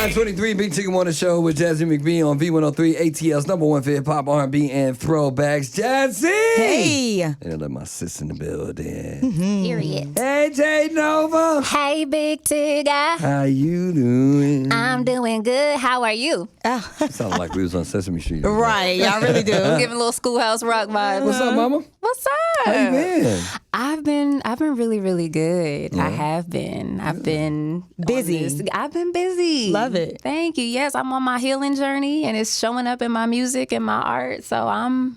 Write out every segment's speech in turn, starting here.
9:23, Big Chicken Morning Show with Jazzy McBee on V103, ATL's number one for hip-hop, R&B, and throwbacks. Jazzy! Hey! And let my sis in the building. Period. Hey, Jade Novah! Hey, Big Tigger. How you doing? I'm doing good. How are you? Sounded like we was on Sesame Street. Right, y'all really do. Giving a little Schoolhouse Rock vibe. What's up, mama? What's up? How you been? I've been really, really good. I have been. I've been Busy. I've been busy. Love it. Thank you. Yes, I'm on my healing journey, and it's showing up in my music and my art. So I'm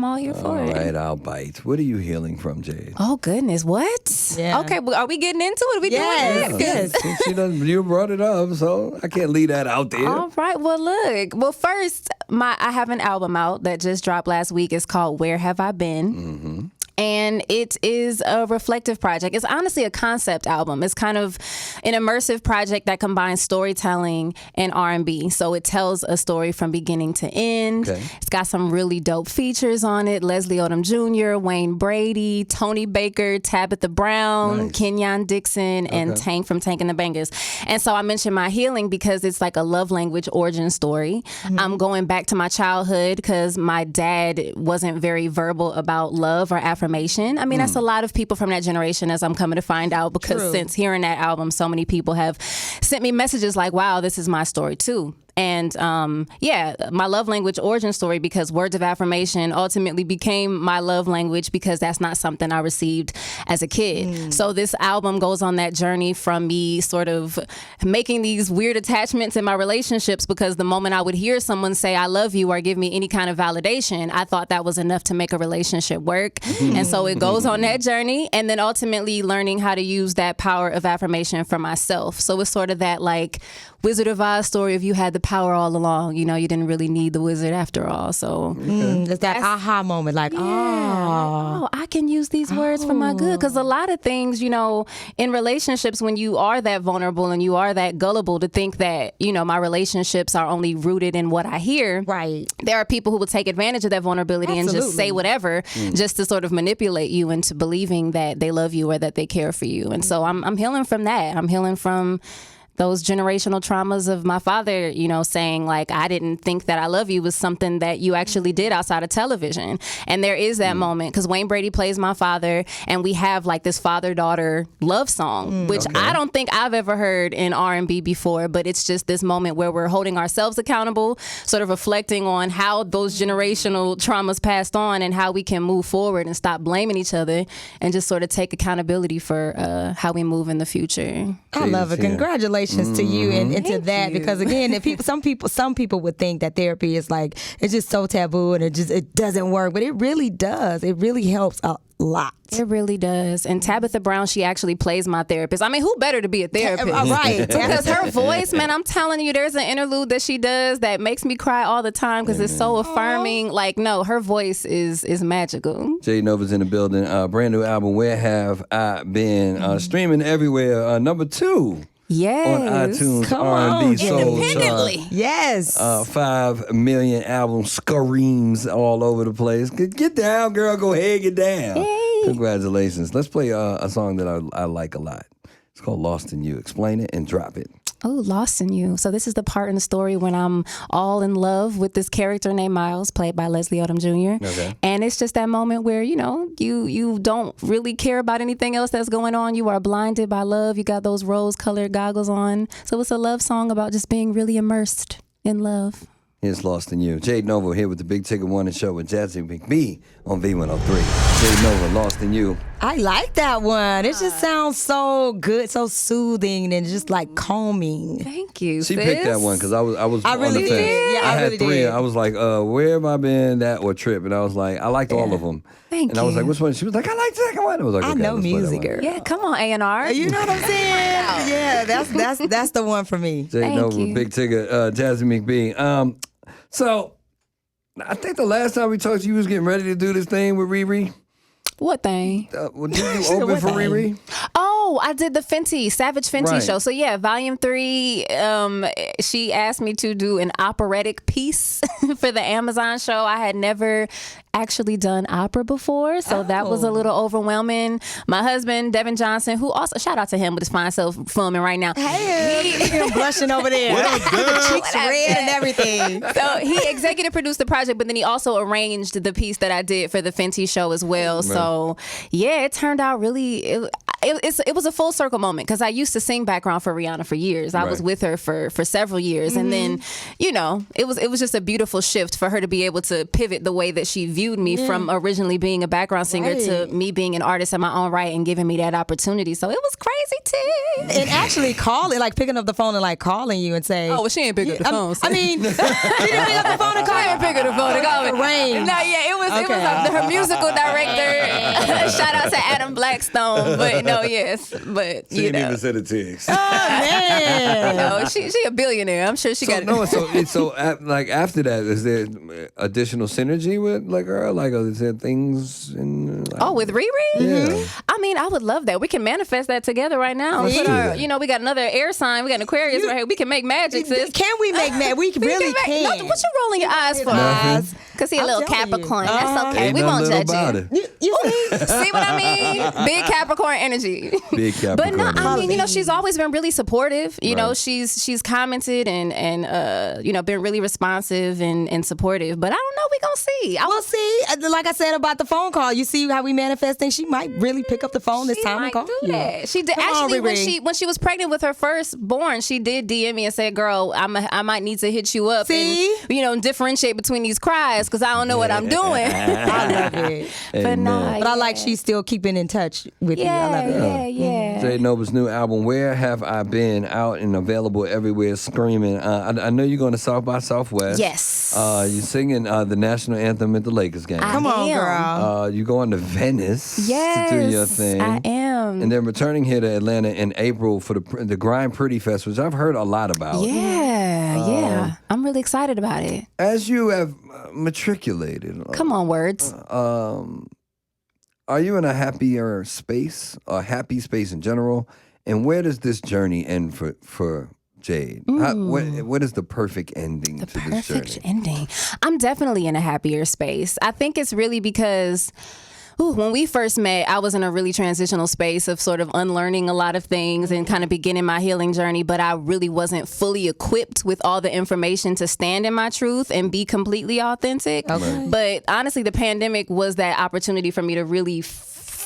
all here for All it. right, I'll bite. What are you healing from, Jade? Oh goodness, what? Yeah. Okay, well, are we getting into it? Are we Yes, doing it? yes. She doesn't. You brought it up, so I can't leave that out there. All right. Well, look. Well, first, I have an album out that just dropped last week. It's called Where Have I Been? Mm-hmm. And it is a reflective project. It's honestly a concept album. It's kind of an immersive project that combines storytelling and R&B. So it tells a story from beginning to end. Okay. It's got some really dope features on it. Leslie Odom Jr., Wayne Brady, Tony Baker, Tabitha Brown, Nice. Kenyon Dixon, and Tank from Tank and the Bangers. And so I mentioned my healing because it's like a love language origin story. I'm going back to my childhood because my dad wasn't very verbal about love or affirmation. I mean, that's a lot of people from that generation, as I'm coming to find out, because True. since hearing that album, so many people have sent me messages like, wow, this is my story too. And my love language origin story, because words of affirmation ultimately became my love language because that's not something I received as a kid. So this album goes on that journey from me sort of making these weird attachments in my relationships, because the moment I would hear someone say I love you or give me any kind of validation, I thought that was enough to make a relationship work. And so it goes on that journey, and then ultimately learning how to use that power of affirmation for myself. So it's sort of that like Wizard of Oz story of you had the power all along. You know, you didn't really need the wizard after all. So It's that aha moment, like, oh, I can use these words for my good. Because a lot of things, you know, in relationships, when you are that vulnerable and you are that gullible to think that, you know, my relationships are only rooted in what I hear. Right. There are people who will take advantage of that vulnerability and just Absolutely. say whatever just to sort of manipulate you into believing that they love you or that they care for you. And so I'm healing from that. I'm healing from those generational traumas of my father, you know, saying like, I didn't think that I love you was something that you actually did outside of television. And there is that moment because Wayne Brady plays my father, and we have like this father-daughter love song, which I don't think I've ever heard in R&B before, but it's just this moment where we're holding ourselves accountable, sort of reflecting on how those generational traumas passed on and how we can move forward and stop blaming each other and just sort of take accountability for how we move in the future. I love it. Yeah. Congratulations to you and to Thank that, you. because again, if some people would think that therapy is like, it's just so taboo and it doesn't work, but it really does. It really helps a lot. It really does. And Tabitha Brown, she actually plays my therapist. I mean, who better to be a therapist? Right. Because her voice, man, I'm telling you, there's an interlude that she does that makes me cry all the time because it's so affirming. Like, no, her voice is magical. Jade Novah's in the building. Brand new album, Where Have I Been? Streaming everywhere. Number 2 Yes. on iTunes Come R&B on, Soul Independently. Chart. Yes. 5 million album screams all over the place. Get down, girl. Go ahead, get down. Hey. Congratulations. Let's play a song that I like a lot. It's called Lost in You. Explain it and drop it. Oh, Lost in You. So this is the part in the story when I'm all in love with this character named Miles, played by Leslie Odom Jr. Okay. And it's just that moment where, you know, you don't really care about anything else that's going on. You are blinded by love. You got those rose-colored goggles on. So it's a love song about just being really immersed in love. Here's Lost in You. Jade Novah here with the Big Ticket Morning Show with Jazzy McBee on V103. Jade Novah, Lost in You. I like that one. It just sounds so good, so soothing, and just like calming. Thank you, She sis. picked that one because I was I on really the fence. did. Yeah, I had really 3. did. I was like, where have I been? That or Trip? And I was like, I liked all of them. Thank and I was you. like, which one? She was like, I like the second one. I was like, I okay, know let's play that music, one. girl. Yeah, come on, A&R. You know what I'm saying? Yeah, that's the one for me. Jade Thank Novah, you. Big Ticket, Jazzy McBee. So I think the last time we talked, you was getting ready to do this thing with Riri. What thing? Did you open What for thing? Riri? Oh, Oh, I did the Fenty, Savage Fenty Right. show. So yeah, volume 3, she asked me to do an operatic piece for the Amazon show. I had never actually done opera before, so that was a little overwhelming. My husband, Devin Johnson, who also, shout out to him with his fine self filming right now. Hey, I'm blushing over there. The cheeks red and everything. So he executive produced the project, but then he also arranged the piece that I did for the Fenty show as well. Right. So yeah, it turned out really, it was a full circle moment because I used to sing background for Rihanna for years. I was with her for several years. And then, you know, it was just a beautiful shift for her to be able to pivot the way that she viewed me from originally being a background singer to me being an artist in my own right and giving me that opportunity. So it was crazy too. And actually calling, like picking up the phone and like calling you and say, oh, well, she ain't pick up the phone. I mean, she didn't pick up the phone and call. She didn't pick up the phone and call me. Rain. No, yeah, it was her musical director. Shout out to Adam Blackstone. But no, yes, but She you didn't know. even send a text. Oh man. No, she a billionaire. I'm sure she got. No, so like after that, is there additional synergy with like her? Like, is there things in? Like, with Riri? Yeah. I mean, I would love that. We can manifest that together right now. Let's Put do our, that. you know, we got another air sign. We got an Aquarius right here. We can make magic, sis. Can we make magic? We really can. No, what you rolling your eyes for? Nothing. Because he a I'm little telling you. Capricorn. That's okay. Ain't We nothing won't little judge about you. it. You see? See what I mean? Big Capricorn energy. Big Capricorn. But no, I energy. mean, you know, she's always been really supportive. You know, she's commented and you know, been really responsive and supportive. But I don't know. We gonna see. We'll see. Like I said about the phone call, you see how we manifest things. She might really pick up the phone this She time and might call do you. that. She did. Come on, Actually, Riri. when she was pregnant with her firstborn, she did DM me and said, "Girl, I might need to hit you up See? and you know differentiate between these cries because I don't know what I'm doing." I love it. But nah, But I like she's still keeping in touch with you. I love it. yeah. Jade Novah's new album, Where Have I Been, out and available everywhere, screaming. I know you're going to South by Southwest. Yes. You're singing the national anthem at the Lakers game. Come on, am. girl. You going to Venice Yes, to do your thing. I am. And then returning here to Atlanta in April for the Grind Pretty Fest, which I've heard a lot about. Yeah. I'm really excited about it. As you have matriculated, Come on, words. are you in a happier space, a happy space in general? And where does this journey end for Jade? What is the perfect ending to this journey? Perfect ending. I'm definitely in a happier space. I think it's really because when we first met, I was in a really transitional space of sort of unlearning a lot of things and kind of beginning my healing journey, but I really wasn't fully equipped with all the information to stand in my truth and be completely authentic. Okay. But honestly, the pandemic was that opportunity for me to really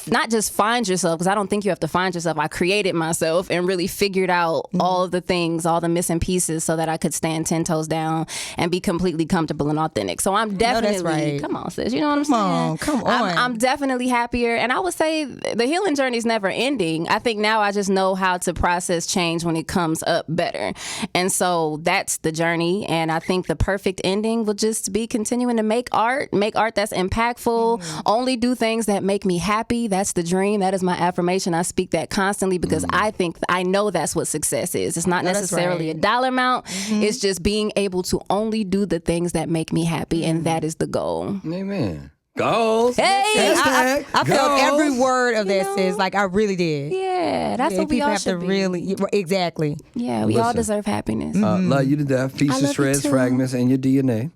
not just find yourself, because I don't think you have to find yourself. I created myself and really figured out all of the things, all the missing pieces so that I could stand 10 toes down and be completely comfortable and authentic. So I'm definitely, right. come on, sis, you know what I'm saying? Come on. I'm definitely happier. And I would say the healing journey is never ending. I think now I just know how to process change when it comes up better. And so that's the journey. And I think the perfect ending will just be continuing to make art that's impactful, only do things that make me happy. That's the dream. That is my affirmation. I speak that constantly because I know that's what success is. It's not necessarily a dollar amount. It's just being able to only do the things that make me happy. And that is the goal. Amen. Goals. Hey, I felt every word of that, know? sis. Like I really did. yeah, that's what we people all have should to be. really exactly. Yeah, we all Listen. deserve happiness. Love you to death. I Pieces, love you shreds, too. fragments, and your DNA.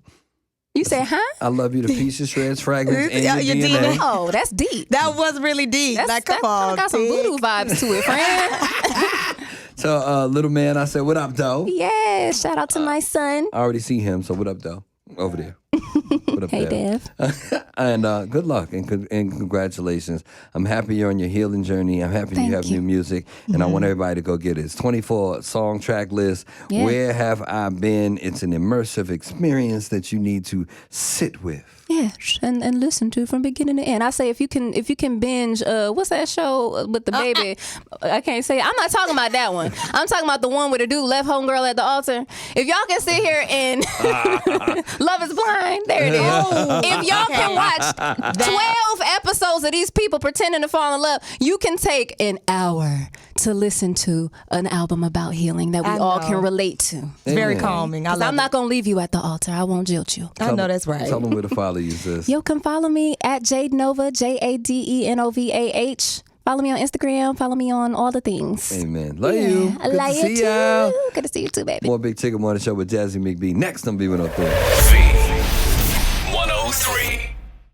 You say, huh? I love you to pieces, shreds, fragments, and Yeah, your your DNA. DNA. Oh, that's deep. That was really deep. Like come that on, got some Tig. voodoo vibes to it, friend. So, little man, I said, what up, though? Yeah, shout out to my son. I already see him, so what up, though? Over there. What up, Hey, Dev? Dev. And good luck and congratulations. I'm happy you're on your healing journey. I'm happy you have new music, and I want everybody to go get it. It's 24 song track list. Yeah. Where Have I Been? It's an immersive experience that you need to sit with. Yeah, and listen to from beginning to end. I say if you can binge, what's that show with the baby? I can't say. I'm not talking about that one. I'm talking about the one where the dude left homegirl at the altar. If y'all can sit here and Love is Blind, there it is. If y'all can watch 12 episodes of these people pretending to fall in love, you can take an hour to listen to an album about healing that we I all know. can relate to. It's very Amen. calming. I 'Cause love I'm not gonna leave you at the altar. I won't jilt you. I know that's right. Tell them where to follow you, sis. Yo, come follow me at Jade Novah, JadeNovah. Follow me on Instagram. Follow me on all the things. Amen. Love you. I Good love to you see y'all. too. Good to see you too, baby. More Big Chicken Morning Show with Jazzy McBee next on B103. V.